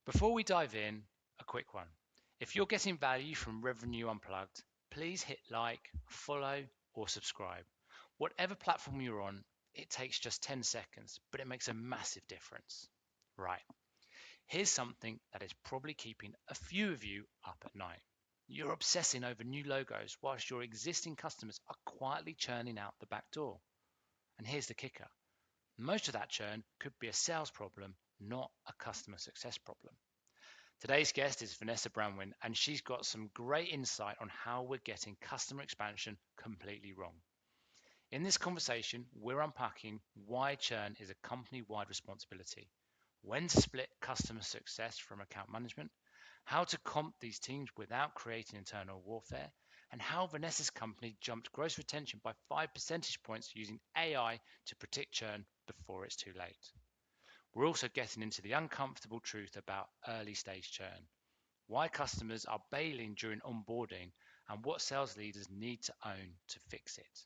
Before we dive in, a quick one. If you're getting value from Rev-n-u Unplugged, please hit like, follow, or subscribe. Whatever platform you're on, it takes just 10 seconds, but it makes a massive difference. Right, here's something that is probably keeping a few of you up at night. You're obsessing over new logos whilst your existing customers are quietly churning out the back door. And here's the kicker. Most of that churn could be a sales problem, not a customer success problem. Today's guest is Vanessa Brangwyn, and she's got some great insight on how we're getting customer expansion completely wrong. In this conversation, we're unpacking why churn is a company-wide responsibility, when to split customer success from account management, how to comp these teams without creating internal warfare, and how Vanessa's company jumped gross retention by 5 percentage points using AI to predict churn before it's too late. We're also getting into the uncomfortable truth about early stage churn, why customers are bailing during onboarding, and what sales leaders need to own to fix it.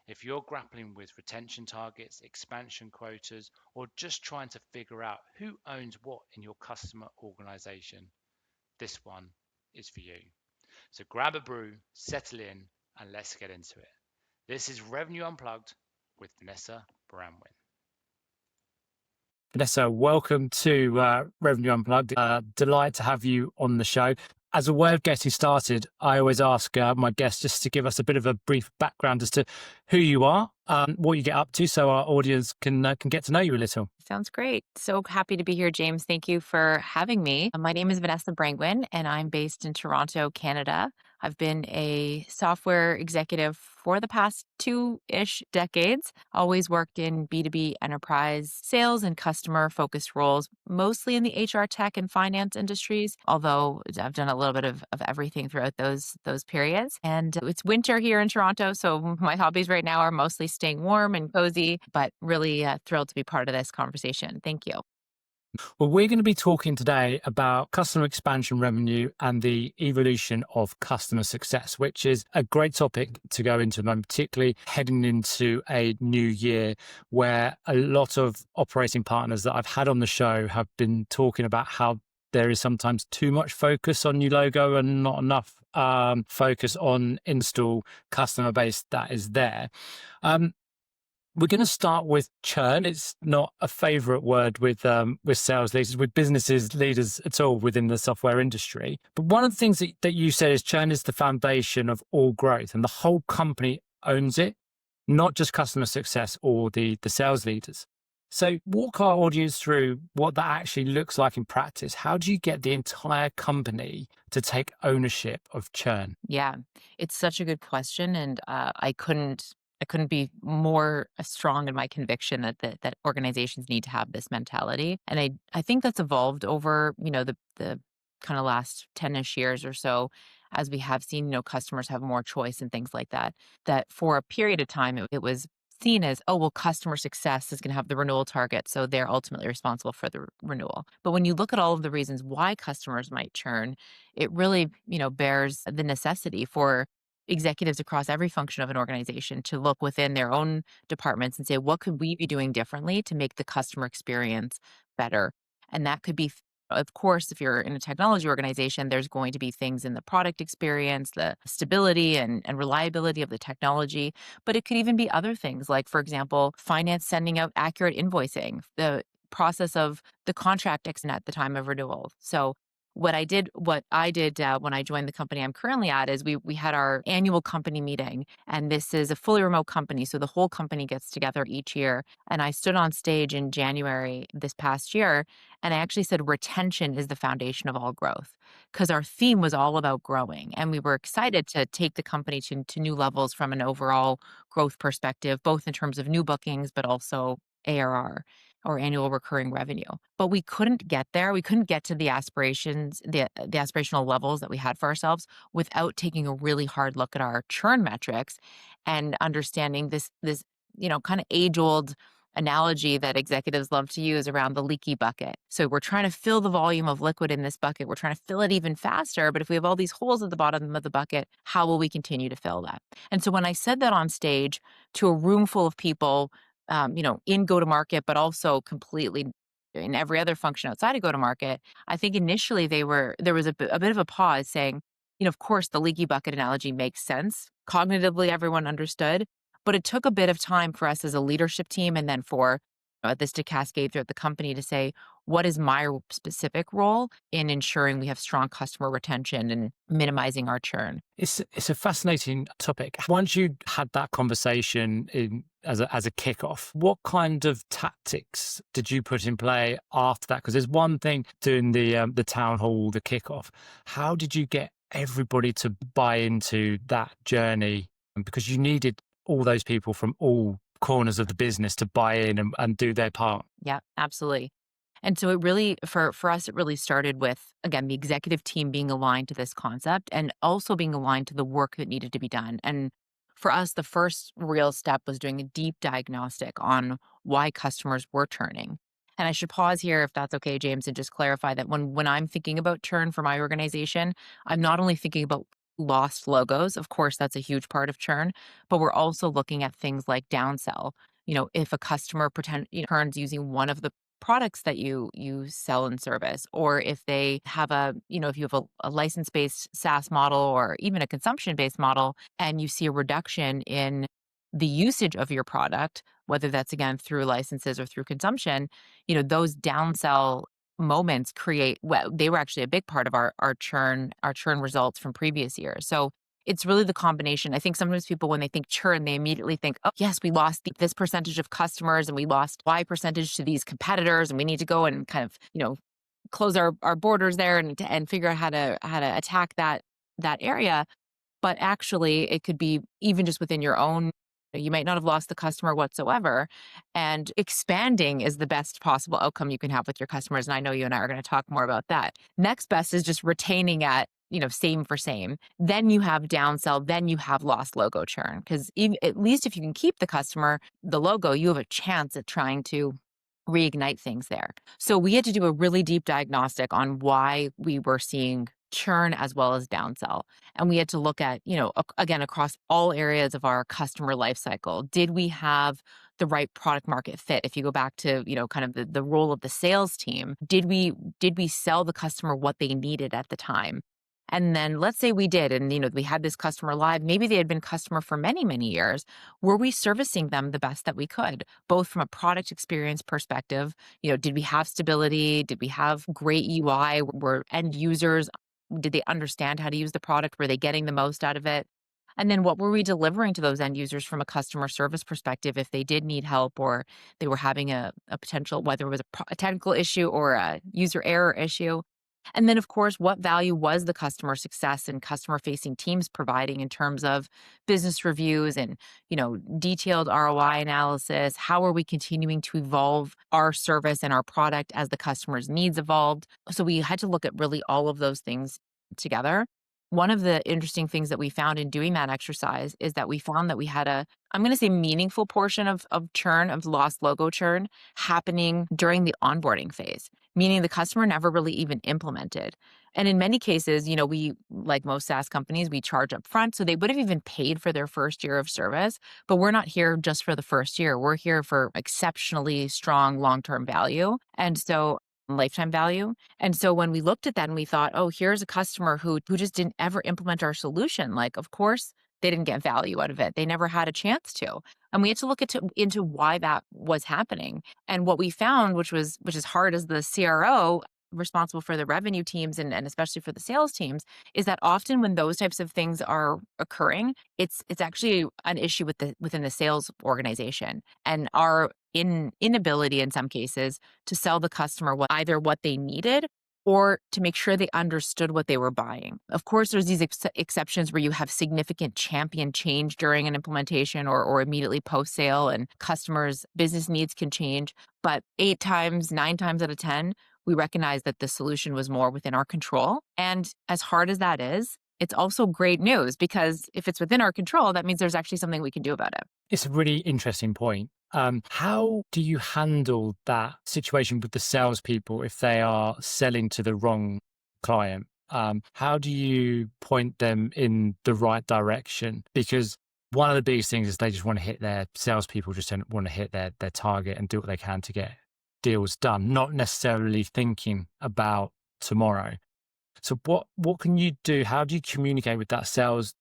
If you're grappling with retention targets, expansion quotas, or just trying to figure out who owns what in your customer organization, this one is for you. So grab a brew, settle in, and let's get into it. This is Rev-n-u Unplugged with Vanessa Brangwyn. Vanessa, welcome to Rev-n-u Unplugged. Delighted to have you on the show. As a way of getting started, I always ask my guests just to give us a bit of a brief background as to who you are, what you get up to, so our audience can get to know you a little. Sounds great. So happy to be here, James. Thank you for having me. My name is Vanessa Brangwyn, and I'm based in Toronto, Canada. I've been a software executive for the past 2-ish decades, always worked in B2B enterprise sales and customer-focused roles, mostly in the HR tech and finance industries, although I've done a little bit of everything throughout those periods. And it's winter here in Toronto, so my hobbies right now are mostly staying warm and cozy, but really thrilled to be part of this conversation. Thank you. Well, we're going to be talking today about customer expansion revenue and the evolution of customer success, which is a great topic to go into, and particularly heading into a new year where a lot of operating partners that I've had on the show have been talking about how there is sometimes too much focus on new logo and not enough focus on install customer base that is there. We're going to start with churn. It's not a favorite word with sales leaders, with businesses leaders at all within the software industry. But one of the things that you said is churn is the foundation of all growth, and the whole company owns it, not just customer success or the sales leaders. So walk our audience through what that actually looks like in practice. How do you get the entire company to take ownership of churn? Yeah, it's such a good question, and I couldn't be more strong in my conviction that organizations need to have this mentality. And I think that's evolved over, the kind of last 10-ish years or so, as we have seen, customers have more choice and things like that, that for a period of time, it was seen as, oh, well, customer success is going to have the renewal target, so they're ultimately responsible for the renewal. But when you look at all of the reasons why customers might churn, it really, bears the necessity for executives across every function of an organization to look within their own departments and say, what could we be doing differently to make the customer experience better? And that could be, of course, if you're in a technology organization, there's going to be things in the product experience, the stability and reliability of the technology, but it could even be other things like, for example, finance sending out accurate invoicing, the process of the contract at the time of renewal. So what I did when I joined the company I'm currently at is we had our annual company meeting, and this is a fully remote company, so the whole company gets together each year. And I stood on stage in January this past year, and I actually said retention is the foundation of all growth, because our theme was all about growing, and we were excited to take the company to new levels from an overall growth perspective, both in terms of new bookings, but also ARR, or annual recurring revenue. But we couldn't get there. We couldn't get to the aspirations, the aspirational levels that we had for ourselves without taking a really hard look at our churn metrics and understanding this kind of age-old analogy that executives love to use around the leaky bucket. So we're trying to fill the volume of liquid in this bucket. We're trying to fill it even faster. But if we have all these holes at the bottom of the bucket, how will we continue to fill that? And so when I said that on stage to a room full of people, in go-to-market, but also completely in every other function outside of go-to-market, I think initially there was a bit of a pause saying, of course, the leaky bucket analogy makes sense. Cognitively, everyone understood, but it took a bit of time for us as a leadership team and then for this to cascade throughout the company to say, what is my specific role in ensuring we have strong customer retention and minimizing our churn? It's a fascinating topic. Once you had that conversation as a kickoff, what kind of tactics did you put in play after that? Because there's one thing doing the town hall, the kickoff. How did you get everybody to buy into that journey? Because you needed all those people from all corners of the business to buy in and do their part. Yeah, absolutely. And so it really, for us, it really started with, again, the executive team being aligned to this concept and also being aligned to the work that needed to be done. And for us, the first real step was doing a deep diagnostic on why customers were churning. And I should pause here, if that's okay, James, and just clarify that when I'm thinking about churn for my organization, I'm not only thinking about lost logos. Of course, that's a huge part of churn, but we're also looking at things like downsell. If a customer turns using one of the products that you sell and service, or if they have if you have a license-based SaaS model or even a consumption-based model, and you see a reduction in the usage of your product, whether that's again through licenses or through consumption, those downsell moments they were actually a big part of our churn results from previous years. So it's really the combination. I think sometimes people, when they think churn, they immediately think, oh, yes, we lost this percentage of customers and we lost Y percentage to these competitors, and we need to go and kind of, close our borders there and figure out how to attack that area. But actually, it could be even just within your own. You might not have lost the customer whatsoever, and expanding is the best possible outcome you can have with your customers. And I know you and I are going to talk more about that. Next best is just retaining at same for same. Then you have downsell, then you have lost logo churn. Because at least if you can keep the customer, the logo, you have a chance at trying to reignite things there. So we had to do a really deep diagnostic on why we were seeing churn as well as downsell. And we had to look at, again, across all areas of our customer life cycle. Did we have the right product market fit? If you go back to, kind of the role of the sales team, did we sell the customer what they needed at the time? And then let's say we did, and we had this customer live, maybe they had been customer for many, many years. Were we servicing them the best that we could, both from a product experience perspective? Did we have stability? Did we have great UI? Were end users, did they understand how to use the product? Were they getting the most out of it? And then what were we delivering to those end users from a customer service perspective if they did need help, or they were having a potential, whether it was a technical issue or a user error issue? And then, of course, what value was the customer success and customer-facing teams providing in terms of business reviews and, detailed ROI analysis? How are we continuing to evolve our service and our product as the customer's needs evolved? So we had to look at really all of those things together. One of the interesting things that we found in doing that exercise is that we found that we had I'm going to say meaningful portion of churn, of lost logo churn, happening during the onboarding phase, meaning the customer never really even implemented. And in many cases, we, like most SaaS companies, we charge up front. So they would have even paid for their first year of service, but we're not here just for the first year. We're here for exceptionally strong long-term value. And so lifetime value. And so when we looked at that and we thought, oh, here's a customer who just didn't ever implement our solution, like, of course, they didn't get value out of it. They never had a chance to. And we had to look into why that was happening. And what we found, which is hard as the CRO responsible for the revenue teams and especially for the sales teams, is that often when those types of things are occurring, it's actually an issue within the sales organization and our inability in some cases to sell the customer either what they needed or to make sure they understood what they were buying. Of course, there's these exceptions where you have significant champion change during an implementation or immediately post-sale, and customers' business needs can change. But 8 times, 9 times out of 10, we recognize that the solution was more within our control. And as hard as that is, it's also great news, because if it's within our control, that means there's actually something we can do about it. It's a really interesting point. How do you handle that situation with the salespeople if they are selling to the wrong client? How do you point them in the right direction? Because one of the biggest things is they just want to hit their salespeople, just want to hit their target and do what they can to get deals done, not necessarily thinking about tomorrow. So what can you do? How do you communicate with that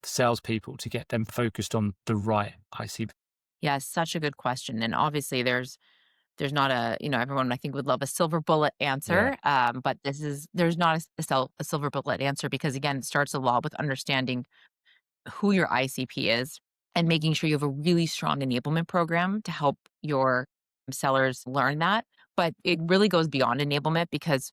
salespeople to get them focused on the right ICP? Yeah, such a good question. And obviously there's not a, everyone I think would love a silver bullet Yeah. answer. But there's not a silver bullet answer, because again, it starts a lot with understanding who your ICP is and making sure you have a really strong enablement program to help your sellers learn that. But it really goes beyond enablement, because,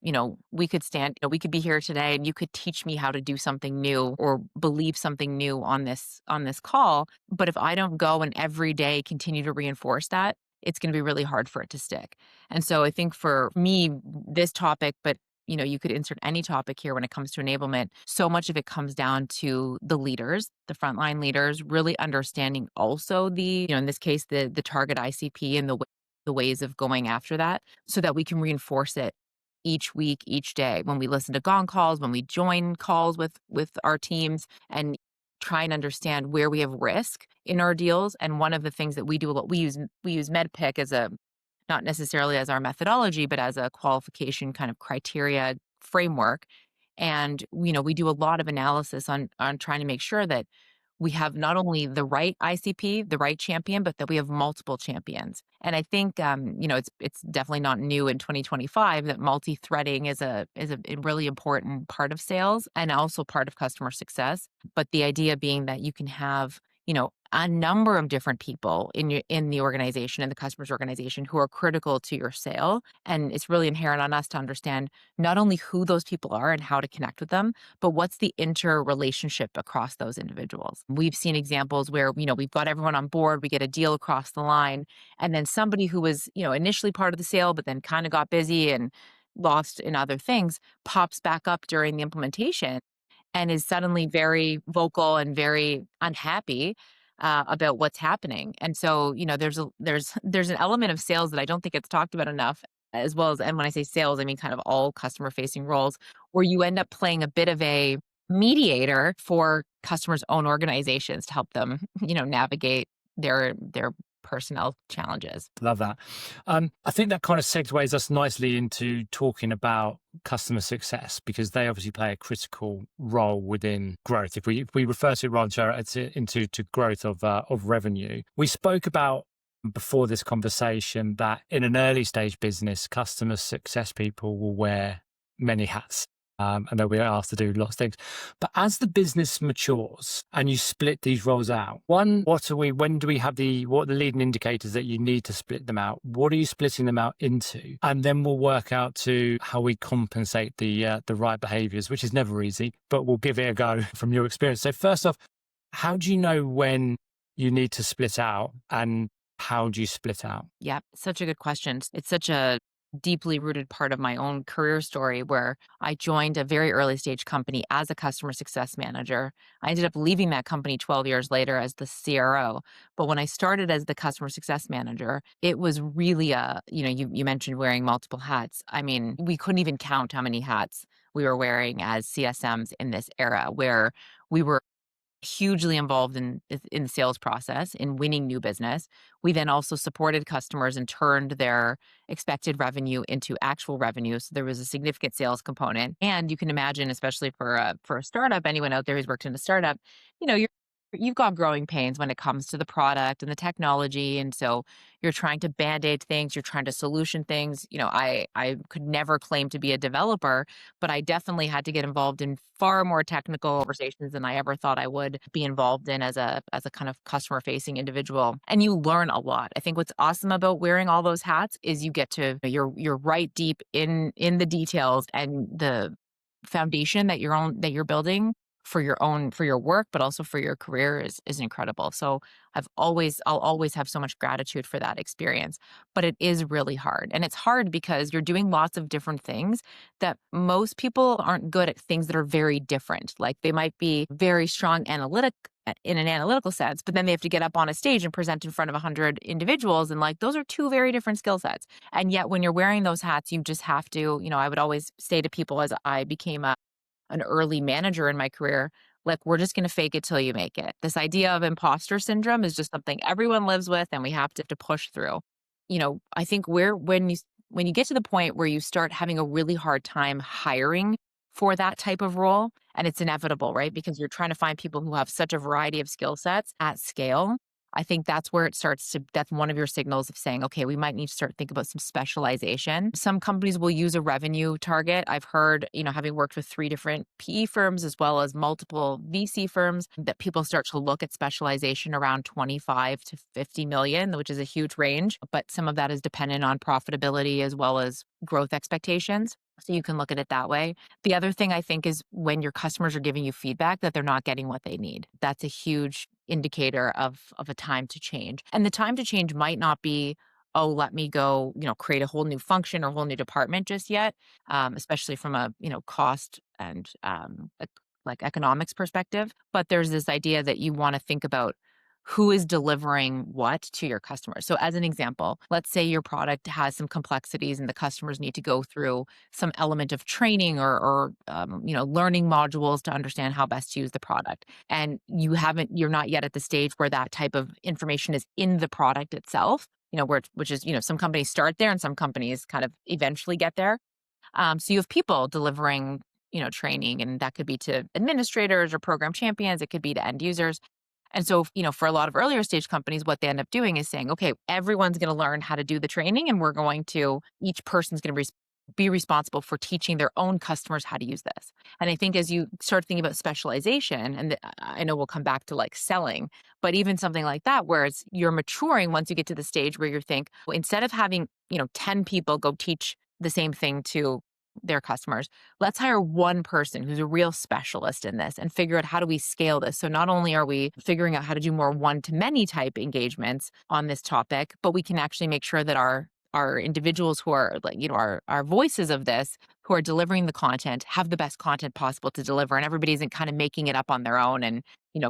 we could be here today and you could teach me how to do something new or believe something new on this call. But if I don't go and every day continue to reinforce that, it's going to be really hard for it to stick. And so I think for me, this topic, but you could insert any topic here when it comes to enablement. So much of it comes down to the leaders, the frontline leaders, really understanding also in this case, the target ICP and the ways of going after that, so that we can reinforce it each week, each day, when we listen to gong calls, when we join calls with our teams, and try and understand where we have risk in our deals. And one of the things that we do a lot, we use MedPick as a, not necessarily as our methodology, but as a qualification kind of criteria framework. And we do a lot of analysis on trying to make sure that we have not only the right ICP, the right champion, but that we have multiple champions. And I think it's definitely not new in 2025 that multi-threading is a really important part of sales and also part of customer success. But the idea being that you can have a number of different people in the organization, in the customer's organization, who are critical to your sale. And it's really inherent on us to understand not only who those people are and how to connect with them, but what's the interrelationship across those individuals. We've seen examples where, we've got everyone on board, we get a deal across the line, and then somebody who was, initially part of the sale, but then kind of got busy and lost in other things, pops back up during the implementation and is suddenly very vocal and very unhappy about what's happening. And so, there's an element of sales that I don't think it's talked about enough, as well as, and when I say sales, I mean kind of all customer facing roles, where you end up playing a bit of a mediator for customers' own organizations to help them, navigate their personnel challenges. Love that. I think that kind of segues us nicely into talking about customer success, because they obviously play a critical role within growth. If we refer to it rather into growth of revenue, we spoke about before this conversation that in an early stage business, customer success people will wear many hats. And they'll be asked to do lots of things. But as the business matures and you split these roles out, what are the leading indicators that you need to split them out? What are you splitting them out into? And then we'll work out to how we compensate the right behaviors, which is never easy, but we'll give it a go from your experience. So first off, how do you know when you need to split out, and how do you split out? Yeah, such a good question. It's such a deeply rooted part of my own career story, where I joined a very early stage company as a customer success manager. I ended up leaving that company 12 years later as the CRO. But when I started as the customer success manager, it was really you mentioned wearing multiple hats. I mean, we couldn't even count how many hats we were wearing as CSMs in this era, where we were hugely involved in the sales process, in winning new business. We then also supported customers and turned their expected revenue into actual revenue. So there was a significant sales component. And you can imagine, especially for a startup, anyone out there who's worked in a startup, you've got growing pains when it comes to the product and the technology. And so you're trying to band-aid things, you're trying to solution things. I could never claim to be a developer, but I definitely had to get involved in far more technical conversations than I ever thought I would be involved in as a kind of customer-facing individual. And you learn a lot. I think what's awesome about wearing all those hats is you're right deep in the details, and the foundation that you're building for your work, but also for your career is incredible. So I'll always have so much gratitude for that experience. But it is really hard. And it's hard because you're doing lots of different things that most people aren't good at, things that are very different. Like they might be very strong in an analytical sense, but then they have to get up on a stage and present in front of 100 individuals. And like, those are two very different skill sets. And yet when you're wearing those hats, you just have to, I would always say to people, as I became an early manager in my career, like, we're just going to fake it till you make it. This idea of imposter syndrome is just something everyone lives with, and we have to push through. I think when when you get to the point where you start having a really hard time hiring for that type of role, and it's inevitable, right? Because you're trying to find people who have such a variety of skill sets at scale. I think that's where it starts to, that's one of your signals of saying, okay, we might need to start thinking about some specialization. Some companies will use a revenue target. I've heard, having worked with 3 different PE firms as well as multiple VC firms, that people start to look at specialization around 25 to 50 million, which is a huge range, but some of that is dependent on profitability as well as growth expectations. So you can look at it that way. The other thing I think is when your customers are giving you feedback that they're not getting what they need. That's a huge indicator of a time to change. And the time to change might not be, oh, let me go, create a whole new function or whole new department just yet, especially from a, cost and like economics perspective. But there's this idea that you want to think about who is delivering what to your customers. So as an example, let's say your product has some complexities and the customers need to go through some element of training or learning modules to understand how best to use the product. And you're not yet at the stage where that type of information is in the product itself, which is, some companies start there and some companies kind of eventually get there. So you have people delivering, training, and that could be to administrators or program champions. It could be to end users. And so, for a lot of earlier stage companies, what they end up doing is saying, okay, everyone's going to learn how to do the training, and each person's going to be responsible for teaching their own customers how to use this. And I think as you start thinking about specialization, and I know we'll come back to like selling, but even something like that, where you're maturing once you get to the stage where you think, well, instead of having, 10 people go teach the same thing to their customers, let's hire one person who's a real specialist in this and figure out how do we scale this. So not only are we figuring out how to do more one-to-many type engagements on this topic, but we can actually make sure that our individuals who are like, our voices of this, who are delivering the content, have the best content possible to deliver, and everybody isn't kind of making it up on their own and,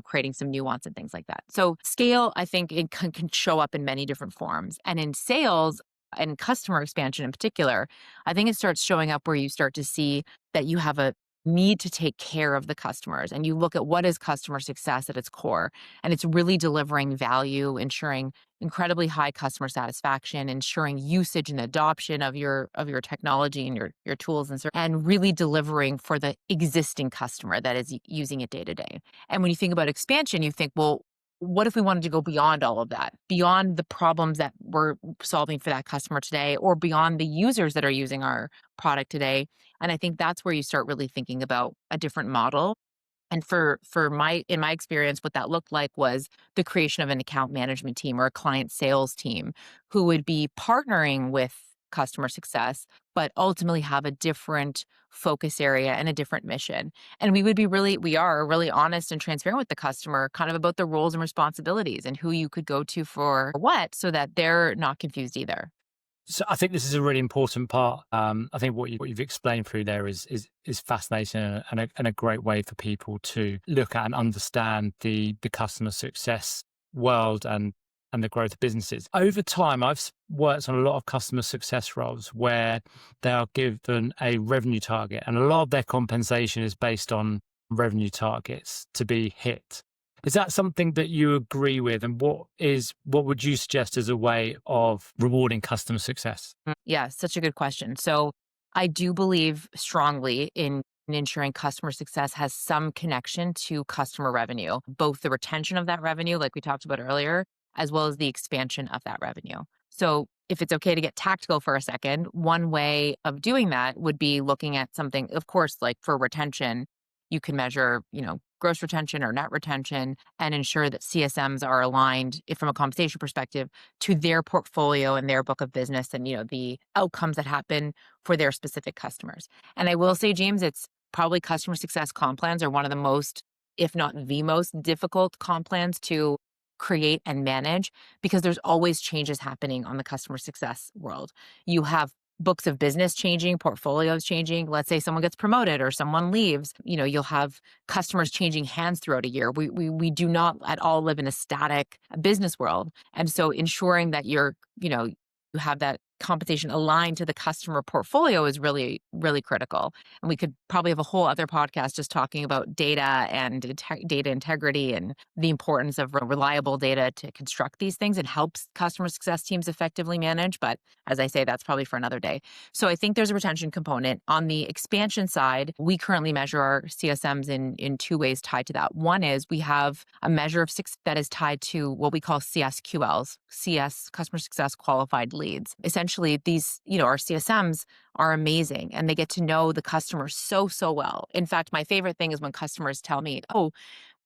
creating some nuance and things like that. So scale, I think it can show up in many different forms. And in sales, and customer expansion in particular, I think it starts showing up where you start to see that you have a need to take care of the customers, and you look at what is customer success at its core, and it's really delivering value, ensuring incredibly high customer satisfaction, ensuring usage and adoption of your technology and your tools and really delivering for the existing customer that is using it day to day. And when you think about expansion, you think, well, what if we wanted to go beyond all of that, beyond the problems that we're solving for that customer today, or beyond the users that are using our product today? And I think that's where you start really thinking about a different model. And in my experience, what that looked like was the creation of an account management team or a client sales team who would be partnering with customer success, but ultimately have a different focus area and a different mission. And we are really honest and transparent with the customer kind of about the roles and responsibilities and who you could go to for what, so that they're not confused either. So I think this is a really important part. I think what you've explained through there is fascinating and a great way for people to look at and understand the customer success world and the growth of businesses. Over time, I've worked on a lot of customer success roles where they are given a revenue target, and a lot of their compensation is based on revenue targets to be hit. Is that something that you agree with? And what would you suggest as a way of rewarding customer success? Yeah, such a good question. So I do believe strongly in ensuring customer success has some connection to customer revenue, both the retention of that revenue, like we talked about earlier, as well as the expansion of that revenue. So if it's okay to get tactical for a second, one way of doing that would be looking at something, of course, like for retention, you can measure, gross retention or net retention and ensure that CSMs are aligned from a compensation perspective to their portfolio and their book of business and, the outcomes that happen for their specific customers. And I will say, James, it's probably customer success comp plans are one of the most, if not the most difficult comp plans to create and manage, because there's always changes happening on the customer success world. You have books of business changing, portfolios changing. Let's say someone gets promoted or someone leaves, you'll have customers changing hands throughout a year. We do not at all live in a static business world. And so ensuring that you have that compensation aligned to the customer portfolio is really, really critical. And we could probably have a whole other podcast just talking about data and data integrity and the importance of reliable data to construct these things and helps customer success teams effectively manage. But as I say, that's probably for another day. So I think there's a retention component. On the expansion side, we currently measure our CSMs in two ways tied to that. One is we have a measure of success that is tied to what we call CSQLs, CS, customer success qualified leads. Essentially, these, our CSMs are amazing and they get to know the customer so, so well. In fact, my favorite thing is when customers tell me, oh,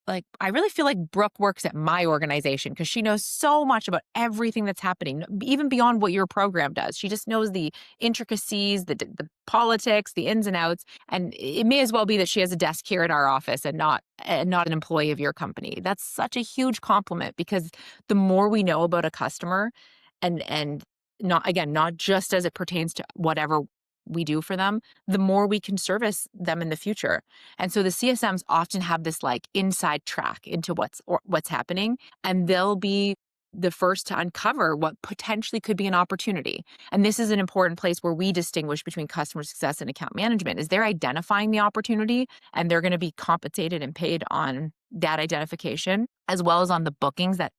like, I really feel like Brooke works at my organization because she knows so much about everything that's happening, even beyond what your program does. She just knows the intricacies, the politics, the ins and outs. And it may as well be that she has a desk here at our office and not an employee of your company. That's such a huge compliment because the more we know about a customer and not just as it pertains to whatever we do for them, the more we can service them in the future. And so the CSMs often have this like inside track into what's happening, and they'll be the first to uncover what potentially could be an opportunity. And this is an important place where we distinguish between customer success and account management is they're identifying the opportunity and they're going to be compensated and paid on that identification as well as on the bookings that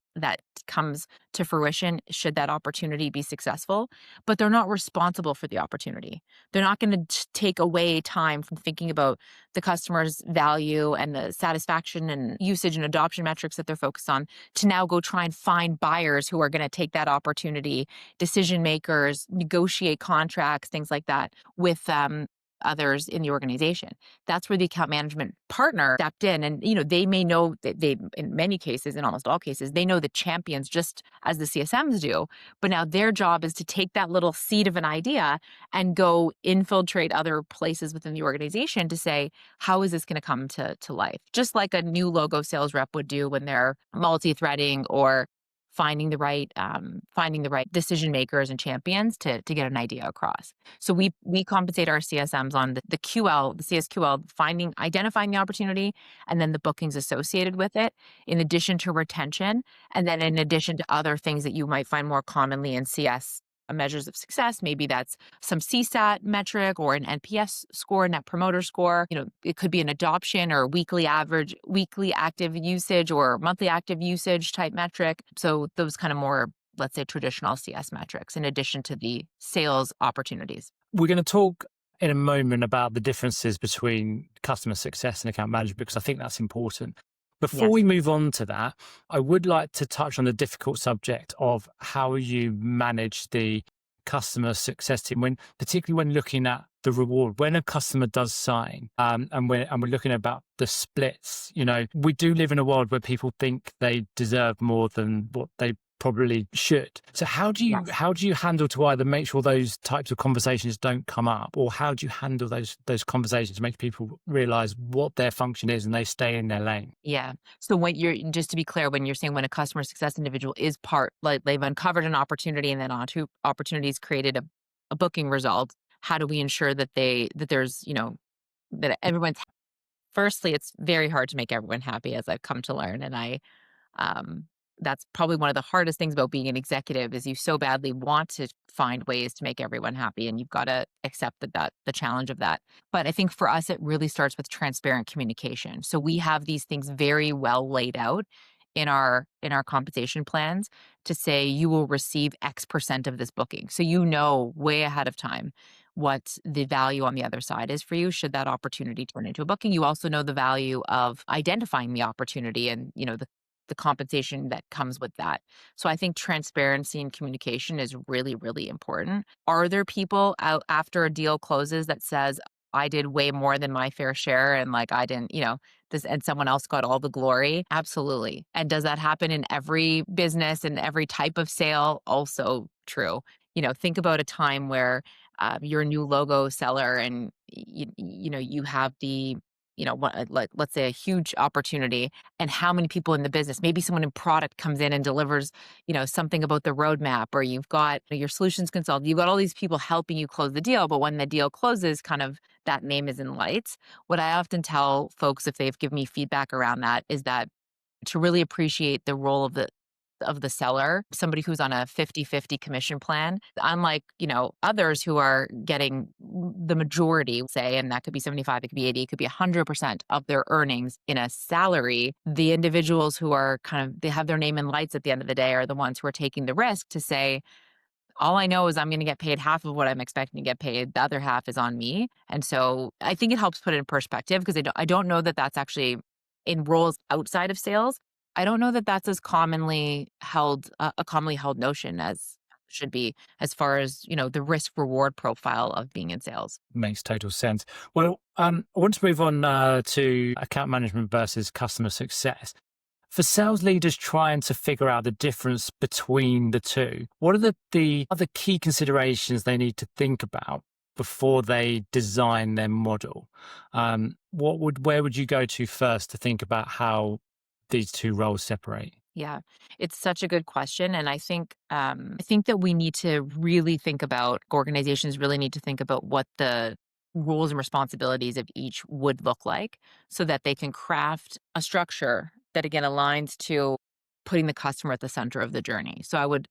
comes to fruition should that opportunity be successful, but they're not responsible for the opportunity. They're not going to take away time from thinking about the customer's value and the satisfaction and usage and adoption metrics that they're focused on to now go try and find buyers who are going to take that opportunity, decision makers, negotiate contracts, things like that with others in the organization. That's where the account management partner stepped in. And, they may know that in many cases, in almost all cases, they know the champions just as the CSMs do. But now their job is to take that little seed of an idea and go infiltrate other places within the organization to say, how is this going to come to life? Just like a new logo sales rep would do when they're multi-threading or finding the right decision makers and champions to get an idea across. So we compensate our CSMs on the QL, the CSQL, identifying the opportunity, and then the bookings associated with it, in addition to retention, and then in addition to other things that you might find more commonly in CS measures of success. Maybe that's some CSAT metric or an NPS score, net promoter score. It could be an adoption or weekly active usage or monthly active usage type metric. So those kind of more, let's say, traditional CS metrics in addition to the sales opportunities. We're going to talk in a moment about the differences between customer success and account management because I think that's important. Before we move on to that, I would like to touch on the difficult subject of how you manage the customer success team, particularly when looking at the reward. When a customer does sign, and we're looking about the splits, we do live in a world where people think they deserve more than what they probably should. So how do you handle to either make sure those types of conversations don't come up, or how do you handle those conversations to make people realize what their function is and they stay in their lane? Yeah. So just to be clear, when you're saying when a customer success individual is like they've uncovered an opportunity and then on two opportunities created a booking result, how do we ensure that there's, that everyone's, firstly, it's very hard to make everyone happy, as I've come to learn. And that's probably one of the hardest things about being an executive is you so badly want to find ways to make everyone happy, and you've got to accept that the challenge of that. But I think for us, it really starts with transparent communication. So we have these things very well laid out in our compensation plans to say you will receive X% of this booking. So way ahead of time what the value on the other side is for you should that opportunity turn into a booking. You also know the value of identifying the opportunity and the compensation that comes with that. So I think transparency and communication is really, really important. Are there people out after a deal closes that says, I did way more than my fair share and like I didn't, and someone else got all the glory? Absolutely. And does that happen in every business and every type of sale? Also true. Think about a time where you're a new logo seller and you have the let's say a huge opportunity, and how many people in the business, maybe someone in product comes in and delivers, something about the roadmap, or you've got your solutions consultant, you've got all these people helping you close the deal. But when the deal closes, kind of that name is in lights. What I often tell folks if they've given me feedback around that is that to really appreciate the role of of the seller, somebody who's on a 50-50 commission plan, unlike, others who are getting the majority, say, and that could be 75, it could be 80, it could be 100% of their earnings in a salary. The individuals who are they have their name in lights at the end of the day are the ones who are taking the risk to say, all I know is I'm going to get paid half of what I'm expecting to get paid. The other half is on me. And so I think it helps put it in perspective, because I don't know that that's actually in roles outside of sales. I don't know that that's as commonly held, a commonly held notion as should be, as far as, the risk reward profile of being in sales. Makes total sense. Well, I want to move on to account management versus customer success. For sales leaders trying to figure out the difference between the two, what are the other key considerations they need to think about before they design their model? Where would you go to first to think about how these two roles separate? Yeah, it's such a good question. And I think that we need to really think about, organizations really need to think about what the roles and responsibilities of each would look like, so that they can craft a structure that, again, aligns to putting the customer at the center of the journey. So I would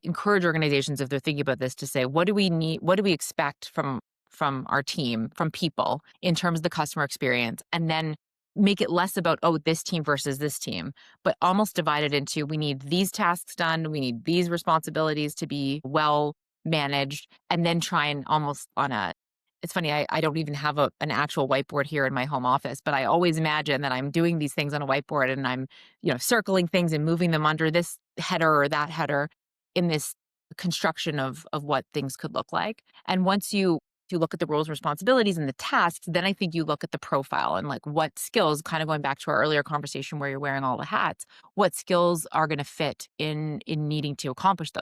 encourage organizations, if they're thinking about this, to say, what do we need? What do we expect from our team, from people, in terms of the customer experience? And then make it less about, this team versus this team, but almost divide it into, we need these tasks done, we need these responsibilities to be well managed, and then try and almost it's funny, I don't even have an actual whiteboard here in my home office, but I always imagine that I'm doing these things on a whiteboard, and I'm, circling things and moving them under this header or that header in this construction of what things could look like. And once you look at the roles, responsibilities, and the tasks, then I think you look at the profile and, like, what skills, kind of going back to our earlier conversation where you're wearing all the hats, what skills are going to fit in needing to accomplish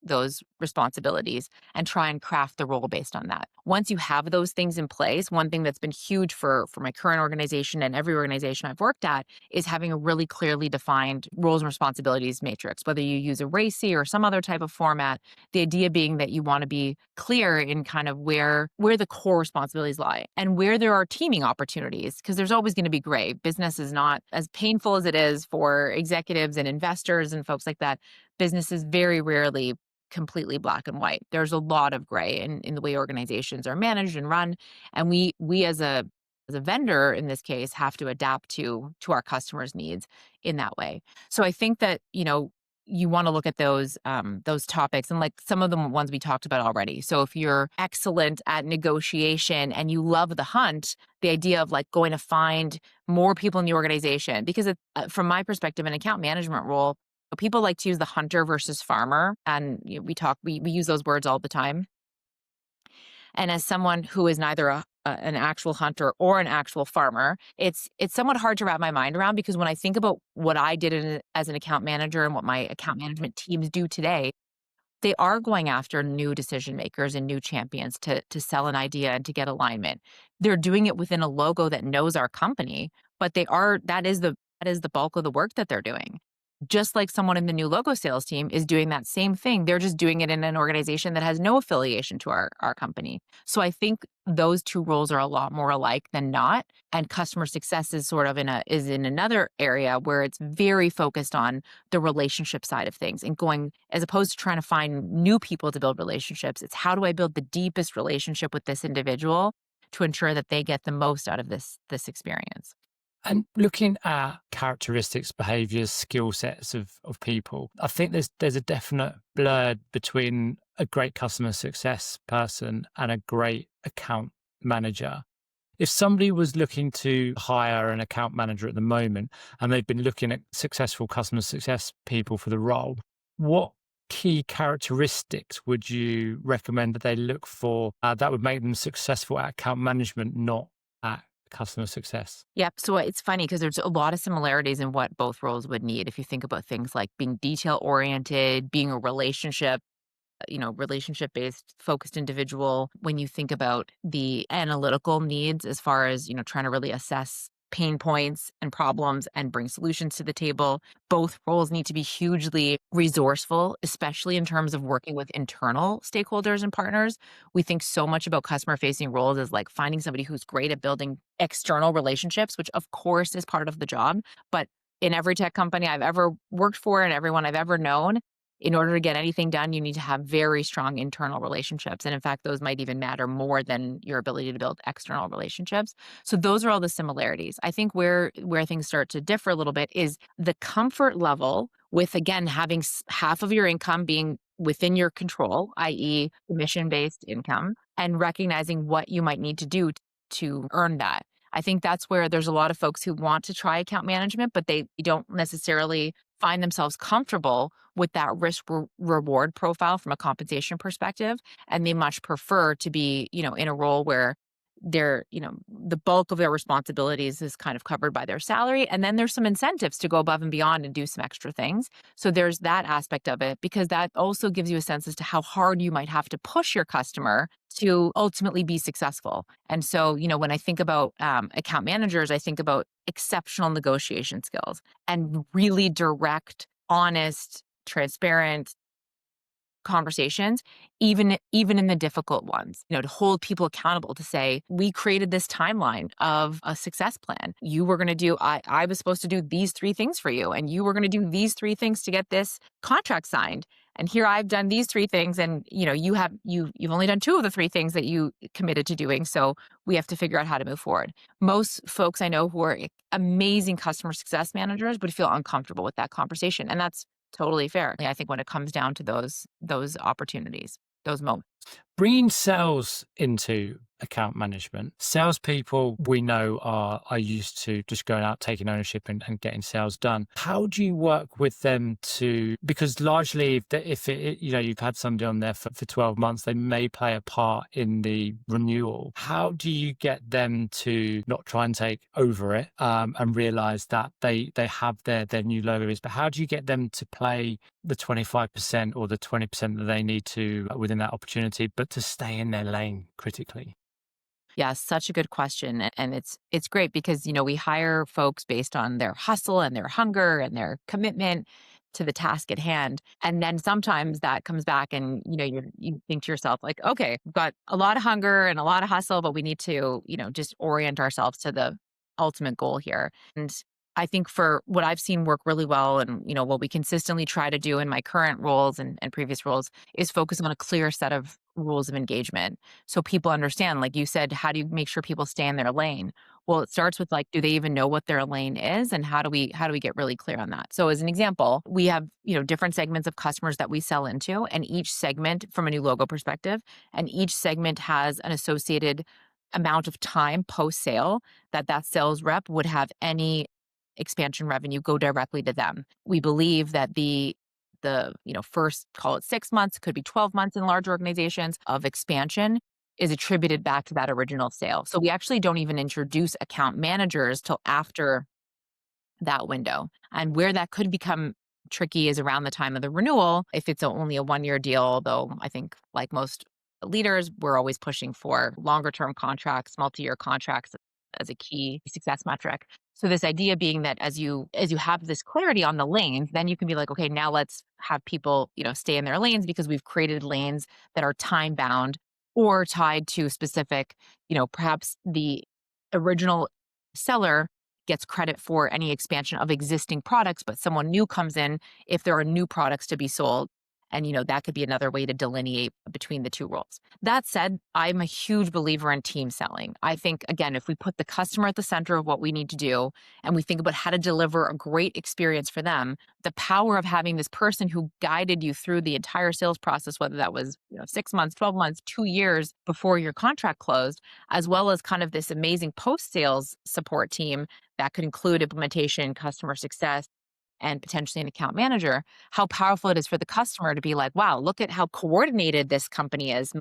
those responsibilities, and try and craft the role based on that. Once you have those things in place, one thing that's been huge for my current organization and every organization I've worked at is having a really clearly defined roles and responsibilities matrix, whether you use a RACI or some other type of format. The idea being that you want to be clear in kind of where the core responsibilities lie and where there are teaming opportunities, because there's always going to be gray. Business is not as painful as it is for executives and investors and folks like that. Business is very rarely completely black and white. There's a lot of gray in the way organizations are managed and run. And we as a vendor, in this case, have to adapt to our customers' needs in that way. So I think that, you want to look at those topics, and, like, some of the ones we talked about already. So if you're excellent at negotiation and you love the hunt, the idea of, like, going to find more people in the organization, because from my perspective, an account management role, people like to use the hunter versus farmer, and we use those words all the time. And as someone who is neither an actual hunter or an actual farmer, it's somewhat hard to wrap my mind around, because when I think about what I did as an account manager and what my account management teams do today, they are going after new decision makers and new champions to sell an idea and to get alignment. They're doing it within a logo that knows our company, but that is the bulk of the work that they're doing. Just like someone in the new logo sales team is doing that same thing. They're just doing it in an organization that has no affiliation to our company. So I think those two roles are a lot more alike than not. And customer success is sort of is in another area where it's very focused on the relationship side of things, and going, as opposed to trying to find new people to build relationships, it's how do I build the deepest relationship with this individual to ensure that they get the most out of this experience. And looking at characteristics, behaviors, skill sets of people, I think there's a definite blur between a great customer success person and a great account manager. If somebody was looking to hire an account manager at the moment, and they've been looking at successful customer success people for the role, what key characteristics would you recommend that they look for that would make them successful at account management, not at customer success? Yep. So it's funny, because there's a lot of similarities in what both roles would need. If you think about things like being detail oriented, being a relationship-based focused individual, when you think about the analytical needs, as far as, trying to really assess pain points and problems and bring solutions to the table, both roles need to be hugely resourceful, especially in terms of working with internal stakeholders and partners. We think so much about customer facing roles as, like, finding somebody who's great at building external relationships, which of course is part of the job, but in every tech company I've ever worked for and everyone I've ever known, in order to get anything done, you need to have very strong internal relationships. And in fact, those might even matter more than your ability to build external relationships. So those are all the similarities. I think where things start to differ a little bit is the comfort level with, again, having half of your income being within your control, i.e. commission-based income, and recognizing what you might need to do to earn that. I think that's where there's a lot of folks who want to try account management, but they don't necessarily find themselves comfortable with that risk reward profile from a compensation perspective. And they much prefer to be, in a role where the bulk of their responsibilities is kind of covered by their salary. And then there's some incentives to go above and beyond and do some extra things. So there's that aspect of it, because that also gives you a sense as to how hard you might have to push your customer to ultimately be successful. And so, when I think about account managers, I think about exceptional negotiation skills and really direct, honest, transparent conversations, even in the difficult ones, to hold people accountable, to say, we created this timeline of a success plan. You were going to do, I was supposed to do these 3 things for you, and you were going to do these 3 things to get this contract signed. And here I've done these 3 things, and you've only done 2 of the 3 things that you committed to doing. So we have to figure out how to move forward. Most folks I know who are amazing customer success managers would feel uncomfortable with that conversation, and that's totally fair. I think when it comes down to those opportunities, those moments. Bringing sales into account management, salespeople we know are used to just going out, taking ownership and getting sales done. How do you work with them because largely if you've had somebody on there for 12 months, they may play a part in the renewal. How do you get them to not try and take over it and realize that they have their new logos, but how do you get them to play the 25% or the 20% that they need to within that opportunity, but to stay in their lane critically? Yeah, such a good question. And it's great because, we hire folks based on their hustle and their hunger and their commitment to the task at hand. And then sometimes that comes back and, you think to yourself like, okay, we've got a lot of hunger and a lot of hustle, but we need to, just orient ourselves to the ultimate goal here. And I think for what I've seen work really well, and, what we consistently try to do in my current roles and previous roles, is focus on a clear set of rules of engagement. So people understand, like you said, how do you make sure people stay in their lane? Well, it starts with like, do they even know what their lane is? And how do we get really clear on that? So as an example, we have, different segments of customers that we sell into, and each segment from a new logo perspective, and each segment has an associated amount of time post sale that sales rep would have any expansion revenue go directly to them. We believe that the first, call it 6 months, could be 12 months in large organizations of expansion, is attributed back to that original sale. So we actually don't even introduce account managers till after that window. And where that could become tricky is around the time of the renewal, if it's only a 1-year deal, though I think like most leaders, we're always pushing for longer term contracts, multi-year contracts as a key success metric. So this idea being that as you have this clarity on the lanes, then you can be like, okay, now let's have people, stay in their lanes because we've created lanes that are time bound or tied to specific, perhaps the original seller gets credit for any expansion of existing products, but someone new comes in if there are new products to be sold. And, that could be another way to delineate between the 2 roles. That said, I'm a huge believer in team selling. I think, again, if we put the customer at the center of what we need to do, and we think about how to deliver a great experience for them, the power of having this person who guided you through the entire sales process, whether that was 6 months, 12 months, 2 years before your contract closed, as well as kind of this amazing post-sales support team that could include implementation, customer success, and potentially an account manager, how powerful it is for the customer to be like, wow, look at how coordinated this company is.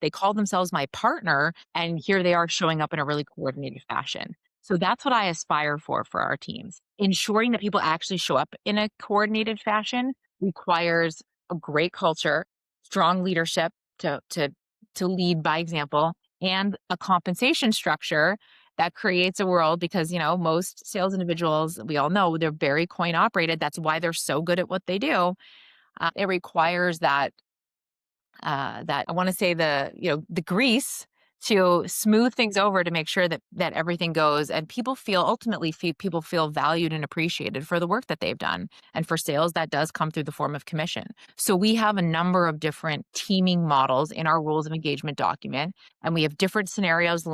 They call themselves my partner, and here they are showing up in a really coordinated fashion. So that's what I aspire for our teams. Ensuring that people actually show up in a coordinated fashion requires a great culture, strong leadership to lead by example, and a compensation structure that creates a world, because, most sales individuals, we all know, they're very coin operated. That's why they're so good at what they do. It requires that I want to say the grease to smooth things over to make sure that everything goes and people feel valued and appreciated for the work that they've done. And for sales, that does come through the form of commission. So we have a number of different teaming models in our rules of engagement document, and we have different scenarios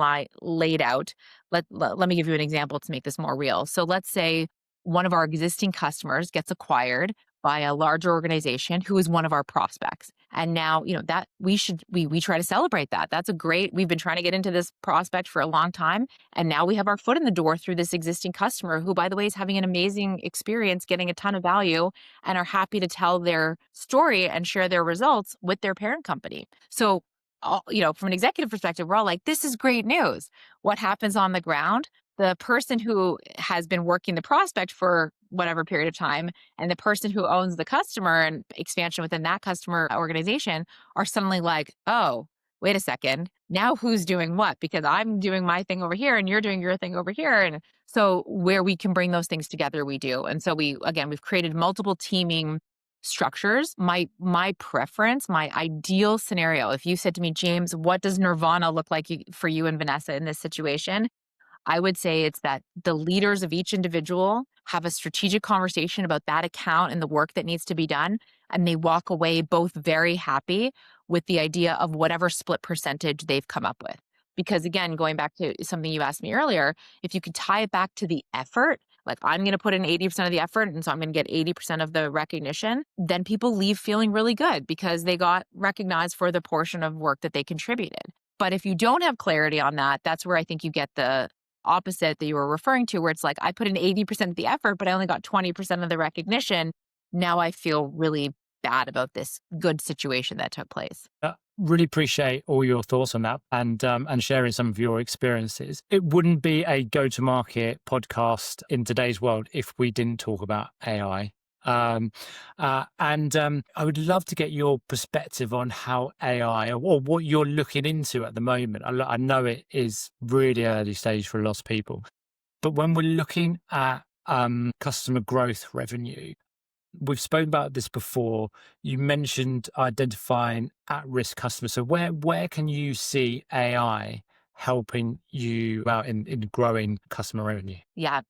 laid out. Let me give you an example to make this more real. So let's say one of our existing customers gets acquired by a larger organization who is one of our prospects. And now, that we try to celebrate that. We've been trying to get into this prospect for a long time. And now we have our foot in the door through this existing customer who, by the way, is having an amazing experience, getting a ton of value, and are happy to tell their story and share their results with their parent company. So, from an executive perspective, we're all like, this is great news. What happens on the ground? The person who has been working the prospect for whatever period of time and the person who owns the customer and expansion within that customer organization are suddenly like, oh, wait a second. Now who's doing what? Because I'm doing my thing over here and you're doing your thing over here. And so where we can bring those things together, we do. And so we've created multiple teaming structures. My preference, my ideal scenario, if you said to me, James, what does nirvana look like for you and Vanessa in this situation? I would say it's that the leaders of each individual have a strategic conversation about that account and the work that needs to be done. And they walk away both very happy with the idea of whatever split percentage they've come up with. Because again, going back to something you asked me earlier, if you could tie it back to the effort, like I'm going to put in 80% of the effort and so I'm going to get 80% of the recognition, then people leave feeling really good because they got recognized for the portion of work that they contributed. But if you don't have clarity on that, that's where I think you get the opposite that you were referring to, where it's like, I put in 80% of the effort, but I only got 20% of the recognition. Now I feel really bad about this good situation that took place. Really appreciate all your thoughts on that and sharing some of your experiences. It wouldn't be a go-to-market podcast in today's world if we didn't talk about AI. I would love to get your perspective on how AI or what you're looking into at the moment. I know it is really early stage for a lot of people, but when we're looking at customer growth revenue, we've spoken about this before. You mentioned identifying at-risk customers. So where can you see AI helping you out in growing customer revenue? Yeah,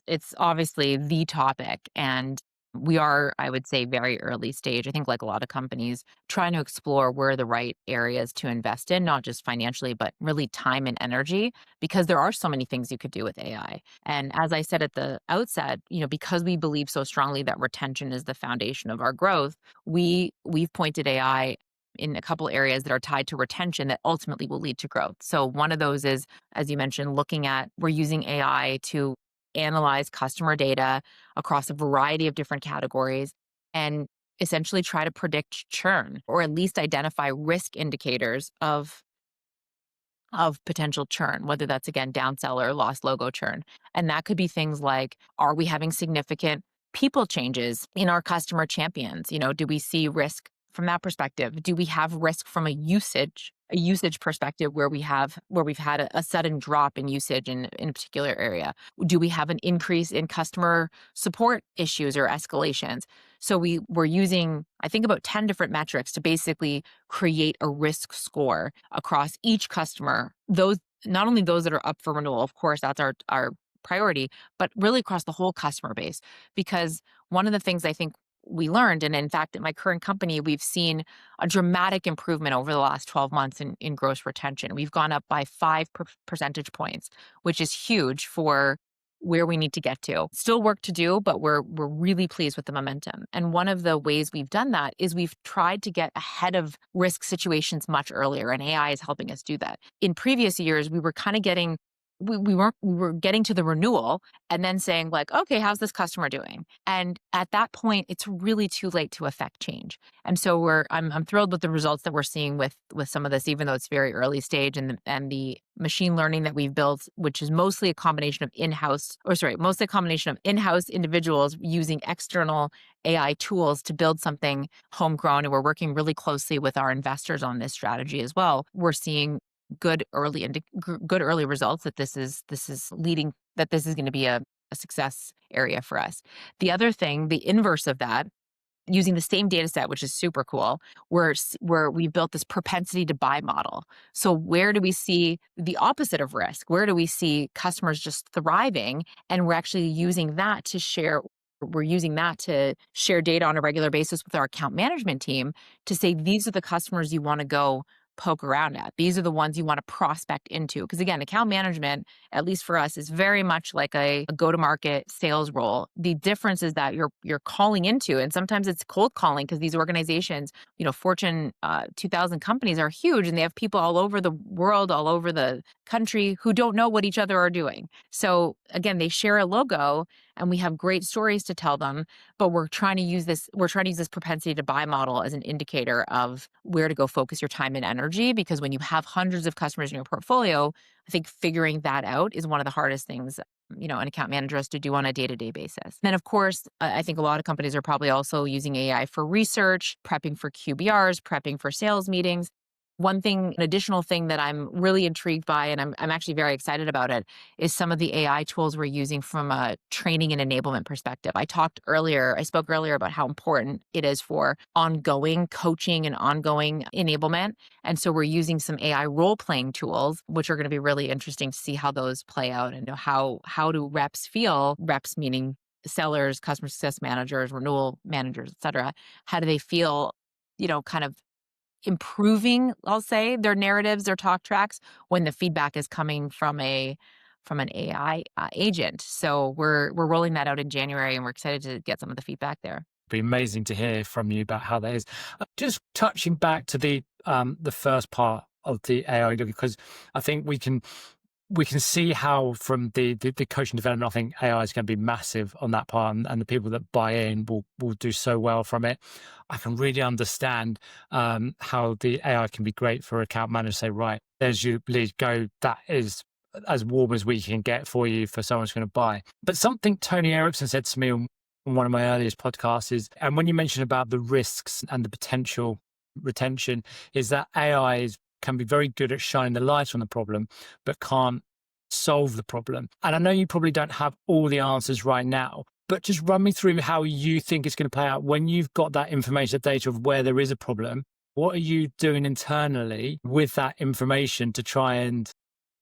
it's obviously the topic, and we are, I would say, very early stage. I think like a lot of companies trying to explore where are the right areas to invest in, not just financially, but really time and energy, because there are so many things you could do with AI. And as I said at the outset, because we believe so strongly that retention is the foundation of our growth, we've pointed AI in a couple areas that are tied to retention that ultimately will lead to growth. So one of those is, as you mentioned, we're using AI to analyze customer data across a variety of different categories and essentially try to predict churn, or at least identify risk indicators of potential churn, whether that's, again, downsell or lost logo churn. And that could be things like, are we having significant people changes in our customer champions? Do we see risk from that perspective? Do we have risk from a usage perspective where we've had a sudden drop in usage in a particular area? Do we have an increase in customer support issues or escalations? So we're using, I think, about 10 different metrics to basically create a risk score across each customer. Those, not only those that are up for renewal, of course, that's our priority, but really across the whole customer base. Because one of the things I think we learned, and in fact, at my current company, we've seen a dramatic improvement over the last 12 months in gross retention. We've gone up by 5 percentage points, which is huge for where we need to get to. Still work to do, but we're really pleased with the momentum. And one of the ways we've done that is we've tried to get ahead of risk situations much earlier, and AI is helping us do that. In previous years, we were kind of getting we were getting to the renewal and then saying like, okay, how's this customer doing? And at that point, it's really too late to affect change. And so I'm thrilled with the results that we're seeing with some of this, even though it's very early stage, and the machine learning that we've built, which is mostly a combination of in-house individuals using external AI tools to build something homegrown. And we're working really closely with our investors on this strategy as well. We're seeing good early results that this is going to be a success area for us. The other thing, the inverse of that, using the same data set, which is super cool, where we built this propensity to buy model. So where do we see the opposite of risk? Where do we see customers just thriving? And we're actually using that to share. We're using that to share data on a regular basis with our account management team to say, these are the customers you want to go poke around at. These are the ones you want to prospect into. Because again, account management, at least for us, is very much like a go-to-market sales role. The difference is that you're calling into, and sometimes it's cold calling, because these organizations, Fortune 2000 companies are huge, and they have people all over the world, all over the country, who don't know what each other are doing. So again, they share a logo, and we have great stories to tell them, but we're trying to use this propensity to buy model as an indicator of where to go focus your time and energy, because when you have hundreds of customers in your portfolio, I think figuring that out is one of the hardest things an account manager has to do on a day-to-day basis. Then, of course, I think a lot of companies are probably also using AI for research, prepping for QBRs, prepping for sales meetings. An additional thing that I'm really intrigued by, and I'm actually very excited about it, is some of the AI tools we're using from a training and enablement perspective. I spoke earlier about how important it is for ongoing coaching and ongoing enablement. And so we're using some AI role-playing tools, which are going to be really interesting to see how those play out, and how do reps feel, reps meaning sellers, customer success managers, renewal managers, et cetera. How do they feel, kind of improving, I'll say, their narratives, their talk tracks, when the feedback is coming from an AI agent. So we're rolling that out in January, and we're excited to get some of the feedback there. Be amazing to hear from you about how that is. Just touching back to the first part of the AI, because I think we can see how from the coaching development, I think AI is going to be massive on that part, and the people that buy in will do so well from it. I can really understand how the AI can be great for account managers. Say, right, there's your lead, go. That is as warm as we can get for you for someone who's going to buy. But something Tony Erickson said to me on one of my earliest podcasts is, and when you mentioned about the risks and the potential retention, is that AI can be very good at shining the light on the problem, but can't solve the problem. And I know you probably don't have all the answers right now, but just run me through how you think it's going to play out when you've got that information, that data of where there is a problem. What are you doing internally with that information to try and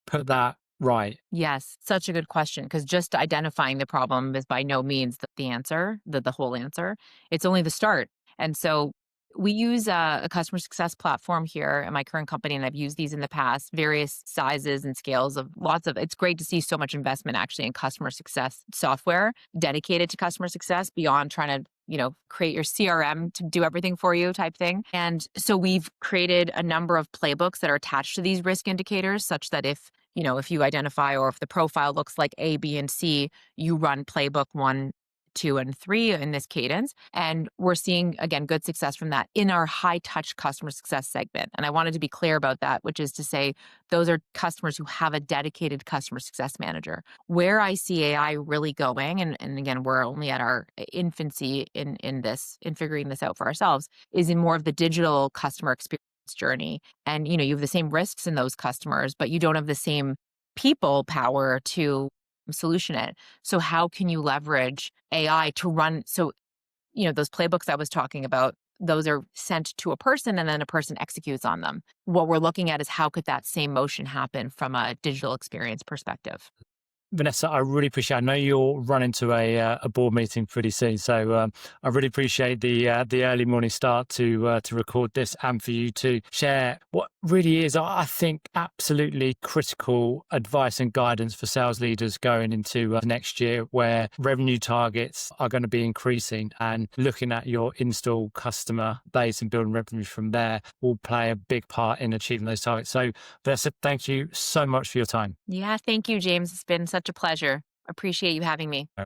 put that right? Yes, such a good question, because just identifying the problem is by no means the answer, the whole answer. It's only the start. And so we use a customer success platform here at my current company, and I've used these in the past, various sizes and scales of it's great to see so much investment actually in customer success software dedicated to customer success beyond trying to create your CRM to do everything for you type thing. And so we've created a number of playbooks that are attached to these risk indicators, such that if you identify, or if the profile looks like A, B, and C, you run playbook 1, 2, and 3 in this cadence. And we're seeing, again, good success from that in our high touch customer success segment. And I wanted to be clear about that, which is to say those are customers who have a dedicated customer success manager. Where I see AI really going, and again, we're only at our infancy in figuring this out for ourselves, is in more of the digital customer experience journey. And you have the same risks in those customers, but you don't have the same people power to solution it. So how can you leverage AI to run? So, those playbooks I was talking about, those are sent to a person, and then a person executes on them. What we're looking at is how could that same motion happen from a digital experience perspective. Vanessa, I really appreciate. I know you'll run into a board meeting pretty soon, so I really appreciate the early morning start to record this, and for you to share what really is, I think, absolutely critical advice and guidance for sales leaders going into next year, where revenue targets are going to be increasing, and looking at your install customer base and building revenue from there will play a big part in achieving those targets. So, Vanessa, thank you so much for your time. Yeah, thank you, James. It's been such a pleasure. Appreciate you having me.